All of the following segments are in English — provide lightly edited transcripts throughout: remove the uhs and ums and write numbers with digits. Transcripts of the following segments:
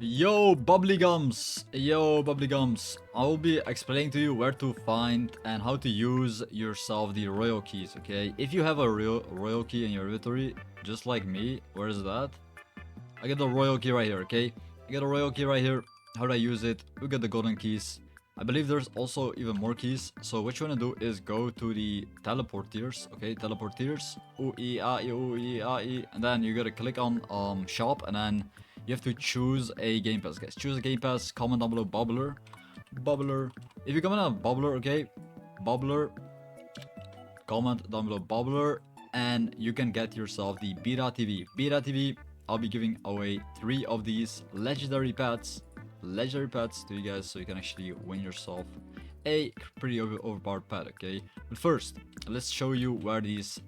Yo bubblegums, I will be explaining to you where to find and how to use yourself the royal keys. Okay, if you have a real royal key in your inventory, just like me, where is that? I get the royal key right here. Okay, I get a royal key right here. How do I use it? We get the golden keys. I believe there's also even more keys. So what you want to do is go to the teleporters. Okay, teleporters. And then you gotta click on shop, and then you have to choose a game pass, guys. Choose a game pass. Comment down below bubbler. If you comment on bubbler, okay, bubbler. Comment down below bubbler, and you can get yourself the beta TV. Beta TV. I'll be giving away 3 of these legendary pets to you guys, so you can actually win yourself a pretty overpowered pet. Okay, but first let's show you where these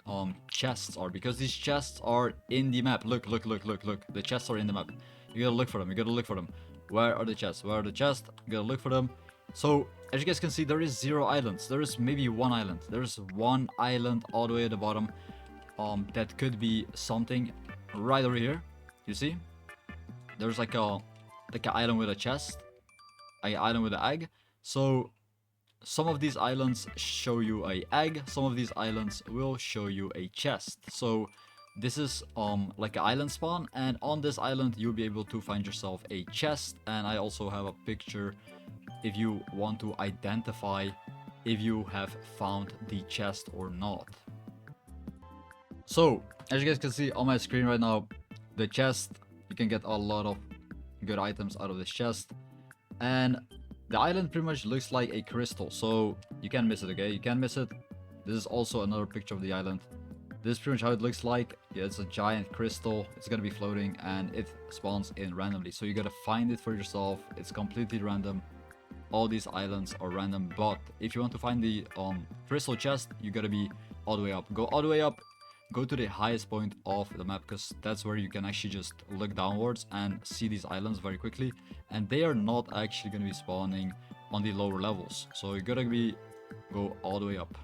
chests are, because these chests are in the map. Look, the chests are in the map. You gotta look for them. Where are the chests? You gotta look for them. So as you guys can see, there is 0 islands. There is maybe 1 island. There's 1 island all the way at the bottom. That could be something right over here. You see, there's like an island with a chest, an island with an egg. So some of these islands show you a egg, some of these islands will show you a chest. So this is like an island spawn, and on this island you'll be able to find yourself a chest. And I also have a picture if you want to identify if you have found the chest or not. So as you guys can see on my screen right now, the chest, you can get a lot of good items out of this chest. And the island pretty much looks like a crystal, so you can't miss it. Okay, you can't miss it. This is also another picture of the island. This is pretty much how it looks like. Yeah, it's a giant crystal. It's gonna be floating and it spawns in randomly, so you gotta find it for yourself. It's completely random. All these islands are random, but if you want to find the crystal chest, you gotta be all the way up. Go all the way up. Go to the highest point of the map, because that's where you can actually just look downwards and see these islands very quickly. And they are not actually going to be spawning on the lower levels, so you gotta go all the way up.